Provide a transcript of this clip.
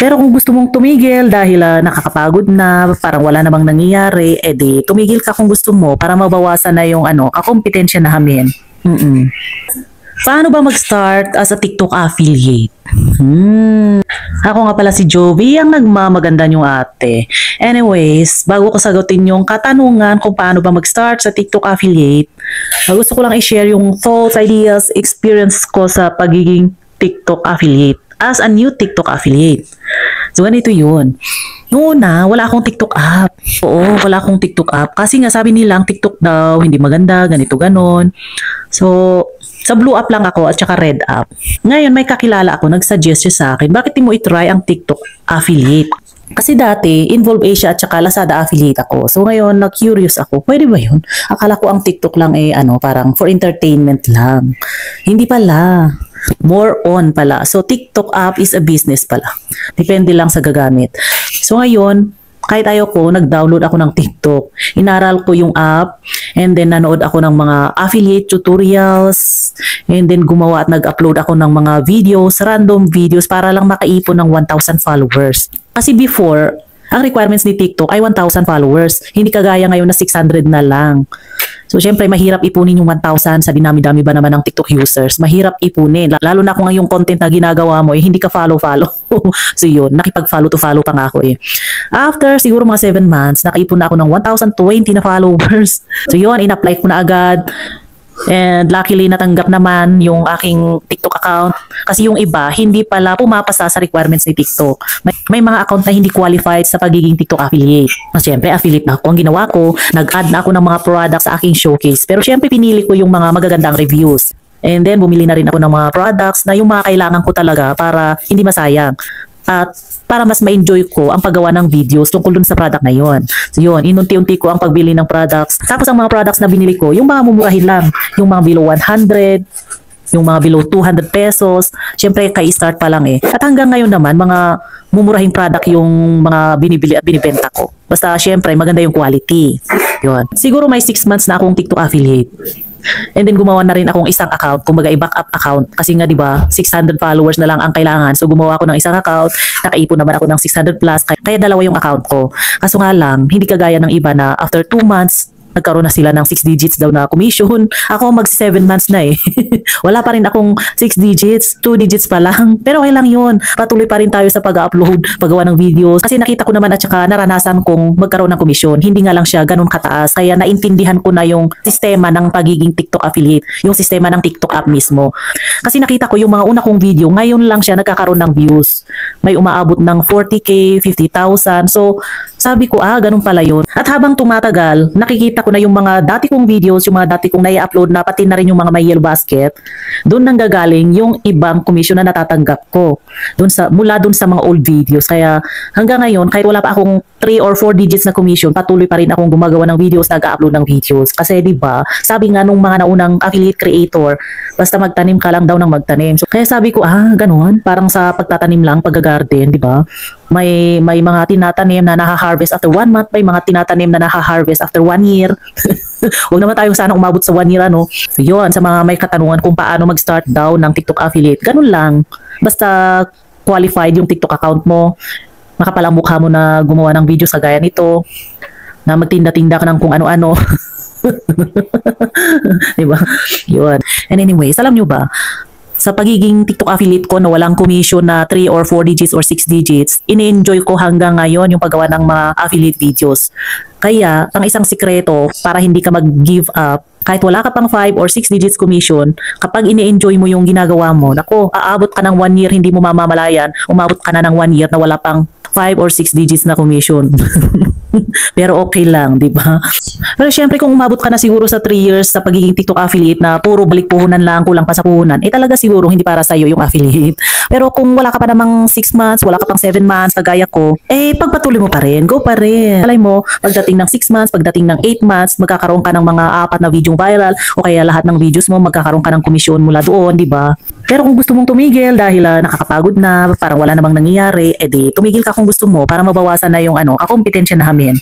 Pero kung gusto mong tumigil dahil nakakapagod na, parang wala namang nangyayari, edi tumigil ka kung gusto mo para mabawasan na yung kakompetensya namin. Paano ba mag-start as a TikTok affiliate? Ako nga pala si Jovi, ang nagmamaganda yung ate. Anyways, bago ko sagutin yung katanungan kung paano ba mag-start sa TikTok affiliate, gusto ko lang i-share yung thoughts, ideas, experience ko sa pagiging TikTok affiliate as a new TikTok affiliate. So, ganito yun. Noong una, wala akong TikTok app. Oo, wala akong TikTok app. Kasi nga sabi nilang TikTok daw, hindi maganda, ganito, ganon. So, sa Blue app lang ako at saka Red app. Ngayon, may kakilala ako, nag-suggest siya sa akin, bakit di mo i-try ang TikTok affiliate? Kasi dati, Involve Asia at saka Lazada affiliate ako. So ngayon, na-curious ako, pwede ba yun? Akala ko ang TikTok lang parang for entertainment lang. Hindi pala. More on pala. So TikTok app is a business pala. Depende lang sa gagamit. So ngayon, kahit ayoko, nag-download ako ng TikTok. Inaral ko yung app and then nanood ako ng mga affiliate tutorials and then gumawa at nag-upload ako ng mga videos, random videos para lang makaipon ng 1,000 followers. Kasi before, ang requirements ni TikTok ay 1,000 followers. Hindi kagaya ngayon na 600 na lang. So, syempre, mahirap ipunin yung 1,000 sa dinami-dami ba naman ng TikTok users. Mahirap ipunin. Lalo na kung yung content na ginagawa mo, hindi ka follow-follow. So, yun. Nakipag-follow to follow pa nga ako eh. After siguro mga 7 months, nakaipon na ako ng 1,020 na followers. So, yun. In-apply ko na agad. And luckily natanggap naman yung aking TikTok account kasi yung iba hindi pala pumapasa sa requirements ni TikTok. May mga account na hindi qualified sa pagiging TikTok affiliate. Siyempre affiliate na ako. Ang ginawa ko, nag-add na ako ng mga products sa aking showcase. Pero siyempre pinili ko yung mga magagandang reviews. And then bumili na rin ako ng mga products na yung mga kailangan ko talaga para hindi masayang. At para mas ma-enjoy ko ang paggawa ng videos tungkol dun sa product na yon. So yun, inunti-unti ko ang pagbili ng products. Tapos ang mga products na binili ko, yung mga mumurahin lang. Yung mga below 100, yung mga below 200 pesos. Siyempre, kay-start pa lang eh. At hanggang ngayon naman, mga mumurahing product yung mga binibili at binibenta ko. Basta siyempre, maganda yung quality. Yun. Siguro may 6 months na akong TikTok affiliate. And then gumawa na rin akong isang account, kumbaga i-backup account kasi nga 'di ba, 600 followers na lang ang kailangan. So gumawa ako ng isang account, nakaipon naman ako ng 600 plus, kaya dalawa yung account ko. Kaso nga lang, hindi kagaya ng iba na after 2 months nagkaroon na sila ng 6 digits daw na commission. Ako mag 7 months na eh. Wala pa rin akong 6 digits, 2 digits pa lang. Pero okay lang yun. Patuloy pa rin tayo sa pag-upload, paggawa ng videos. Kasi nakita ko naman at saka naranasan kong magkaroon ng commission. Hindi nga lang siya ganun kataas. Kaya naintindihan ko na yung sistema ng pagiging TikTok affiliate. Yung sistema ng TikTok app mismo. Kasi nakita ko yung mga una kong video, ngayon lang siya nagkakaroon ng views. May umaabot ng 40K, 50,000. So, sabi ko, ganun pala yun. At habang tumatagal, nakikita ko na yung mga dati kong videos, yung mga dati kong nai-upload na pati na rin yung mga may yellow basket, doon nanggagaling yung ibang commission na natatanggap ko. Mula doon sa mga old videos. Kaya hanggang ngayon, kahit wala pa akong 3 or 4 digits na commission, patuloy pa rin akong gumagawa ng videos, nag-upload ng videos. Kasi 'di ba, sabi nga nung mga naunang affiliate creator, basta magtanim ka lang daw ng magtanim. So, kaya sabi ko, ganun, parang sa pagtatanim lang, pag-garden, 'di ba? May mga tinatanim na naha-harvest after 1 month, may mga tinatanim na naha-harvest after 1 year. Huwag naman tayong sana umabot sa 1 year, ano. So, yun, sa mga may katanungan kung paano mag-start daw ng TikTok affiliate, ganun lang. Basta qualified yung TikTok account mo, makapalang mukha mo na gumawa ng videos kagaya nito, na magtinda-tinda ka ng kung ano-ano. Diba? Yun. And anyways, alam nyo ba, sa pagiging TikTok affiliate ko na walang commission na 3 or 4 digits or 6 digits, ini-enjoy ko hanggang ngayon yung paggawa ng mga affiliate videos. Kaya, ang isang sikreto para hindi ka mag-give up, kahit wala ka pang 5 or 6 digits commission, kapag ini-enjoy mo yung ginagawa mo, nako, aabot ka ng 1 year, hindi mo mamamalayan, umabot ka na ng 1 year na wala pang 5 or 6 digits na commission. Pero okay lang, di ba? Pero syempre kung umabot ka na siguro sa 3 years sa pagiging TikTok affiliate na puro balik puhunan lang, kulang pa sa puhunan, talaga siguro hindi para sa'yo yung affiliate. Pero kung wala ka pa namang 6 months, wala ka pang 7 months, kagaya ko, pagpatuloy mo pa rin, go pa rin. Alay mo, pagdating ng 6 months, pagdating ng 8 months, magkakaroon ka ng mga 4 na video viral o kaya lahat ng videos mo, magkakaroon ka ng komisyon mula doon, di ba? Pero kung gusto mong tumigil dahil nakakapagod na, parang wala namang nangyayari, edi tumigil ka kung gusto mo para mabawasan na yung kakompetensya namin.